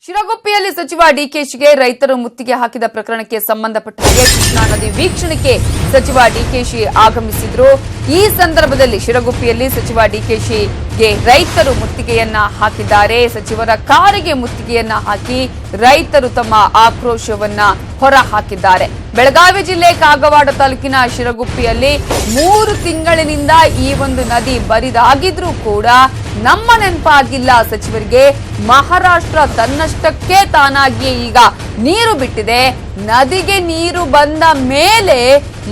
ಶಿರಗುಪ್ಪಿಯಲ್ಲಿ ಸಚಿವ ಡಿಕೆಶಿಗೆ ರೈತರು ಮುತ್ತಿಗೆ ಹಾಕಿದ ಪ್ರಕರಣಕ್ಕೆ ಸಂಬಂಧಪಟ್ಟ ಹಾಗೆ ಕೃಷ್ಣಾ ನದಿ ವೀಕ್ಷಣೆಗೆ ಸಚಿವ ಡಿಕೆಶಿ ಆಗಮಿಸಿದ್ರು. ಈ ಸಂದರ್ಭದಲ್ಲಿ ಶಿರಗುಪ್ಪಿಯಲ್ಲಿ ಸಚಿವ ಡಿಕೆಶಿಗೆ ರೈತರು ಮುತ್ತಿಗೆಯನ್ನ ಹಾಕಿದ್ದಾರೆ. ಸಚಿವರ ಕಾರಿಗೆ ಮುತ್ತಿಗೆಯನ್ನ ಹಾಕಿ ರೈತರು ತಮ್ಮ ಆಕ್ರೋಶವನ್ನ ಹೊರ ಹಾಕಿದ್ದಾರೆ. ಬೆಳಗಾವಿ ಜಿಲ್ಲೆ ಕಾಗವಾಡ ತಾಲೂಕಿನ ಶಿರಗುಪ್ಪಿಯಲ್ಲಿ 3 ತಿಂಗಳಿನಿಂದ ಈ ಒಂದು ನದಿ ಬರಿದಾಗಿದ್ರೂ ಕೂಡ ನಮ್ಮ ನೆನಪಾಗಿಲ್ಲ ಸಚಿವರಿಗೆ. ಮಹಾರಾಷ್ಟ್ರ ತನ್ನಷ್ಟಕ್ಕೆ ತಾನಾಗಿಯೇ ಈಗ ನೀರು ಬಿಟ್ಟಿದೆ. ನದಿಗೆ ನೀರು ಬಂದ ಮೇಲೆ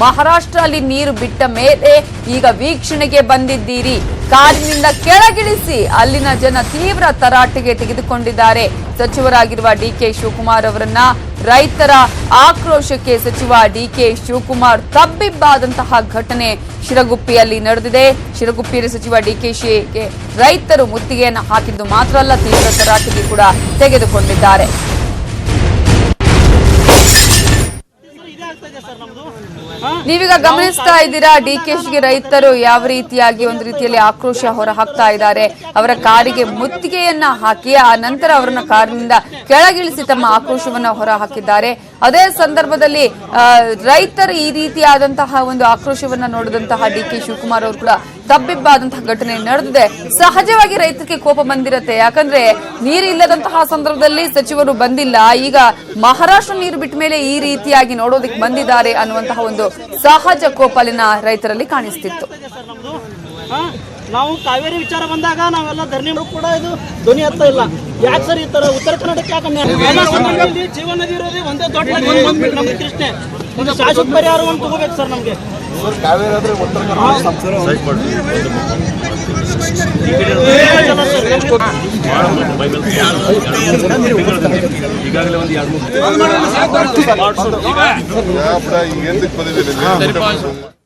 ಮಹಾರಾಷ್ಟ್ರ ಅಲ್ಲಿ ನೀರು ಬಿಟ್ಟ ಮೇಲೆ ಈಗ ವೀಕ್ಷಣೆಗೆ ಬಂದಿದ್ದೀರಿ. ಕಾರಿನಿಂದ ಕೆಳಗಿಳಿಸಿ ಅಲ್ಲಿನ ಜನ ತೀವ್ರ ತರಾಟೆಗೆ ತೆಗೆದುಕೊಂಡಿದ್ದಾರೆ. ಸಚಿವರಾಗಿರುವ ಡಿಕೆ ಶಿವಕುಮಾರ್ ಅವರನ್ನ ರೈತರ ಆಕ್ರೋಶಕ್ಕೆ ಸಚಿವ ಡಿಕೆ ಶಿವಕುಮಾರ್ ತಬ್ಬಿಬ್ಬಾದಂತಹ ಘಟನೆ ಶಿರಗುಪ್ಪಿಯಲ್ಲಿ ನಡೆದಿದೆ. ಶಿರಗುಪ್ಪಿಯಲ್ಲಿ ಸಚಿವ ಡಿಕೆಶಿಗೆ ರೈತರು ಮುತ್ತಿಗೆಯನ್ನು ಹಾಕಿದ್ದು ಮಾತ್ರ ಅಲ್ಲ, ತೀವ್ರ ತರಾಟೆಗೆ ಕೂಡ ತೆಗೆದುಕೊಂಡಿದ್ದಾರೆ. ನೀವೀಗ ಗಮನಿಸ್ತಾ ಇದ್ದೀರಾ, ಡಿಕೆಶಿಗೆ ರೈತರು ಯಾವ ರೀತಿಯಾಗಿ ಒಂದು ರೀತಿಯಲ್ಲಿ ಆಕ್ರೋಶ ಹೊರ ಹಾಕ್ತಾ ಇದ್ದಾರೆ. ಅವರ ಕಾರಿಗೆ ಮುತ್ತಿಗೆಯನ್ನ ಹಾಕಿ ಆ ನಂತರ ಅವರನ್ನ ಕಾರಿನಿಂದ ಕೆಳಗಿಳಿಸಿ ತಮ್ಮ ಆಕ್ರೋಶವನ್ನ ಹೊರ ಹಾಕಿದ್ದಾರೆ. ಅದೇ ಸಂದರ್ಭದಲ್ಲಿ ರೈತರು ಈ ರೀತಿಯಾದಂತಹ ಒಂದು ಆಕ್ರೋಶವನ್ನ ನೋಡಿದಂತಹ ಡಿಕೆ ಶಿವಕುಮಾರ್ ಅವರು ಕೂಡ ತಬ್ಬಿಬ್ಬಾದಂತಹ ಘಟನೆ ನಡೆದಿದೆ. ಸಹಜವಾಗಿ ರೈತರಿಗೆ ಕೋಪ ಬಂದಿರತ್ತೆ, ಯಾಕಂದ್ರೆ ನೀರಿಲ್ಲದಂತಹ ಸಂದರ್ಭದಲ್ಲಿ ಸಚಿವರು ಬಂದಿಲ್ಲ, ಈಗ ಮಹಾರಾಷ್ಟ್ರ ನೀರು ಬಿಟ್ಟ ಮೇಲೆ ಈ ರೀತಿಯಾಗಿ ನೋಡೋದಕ್ಕೆ ಬಂದಿದ್ದಾರೆ ಅನ್ನುವಂತಹ ಒಂದು ಸಹಜ ಕೋಪ ಅಲ್ಲಿನ ರೈತರಲ್ಲಿ ಕಾಣಿಸ್ತಿತ್ತು. ನಾವು ಕಾವೇರಿ ವಿಚಾರ ಬಂದಾಗ ನಾವೆಲ್ಲ ಧರಣಿ ಕೂಡ ಇದು ಧ್ವನಿ ಹತ್ತ ಇಲ್ಲ. ಯಾಕೆ ಸರ್ ಈ ತರ ಉತ್ತರ ಕರ್ನಾಟಕ ಯಾಕೆ ಜೀವನ ನದಿ ಇರೋದೇ ಒಂದೇ ದೊಡ್ಡ ನಮ್ಗೆ ಪ್ರಶ್ನೆ. ಒಂದು ಶಾಶ್ವತ ಪರಿಹಾರವನ್ನು ತಗೋಬೇಕು ಸರ್ ನಮ್ಗೆ. ಈಗಾಗಲೇ ಒಂದು 2-3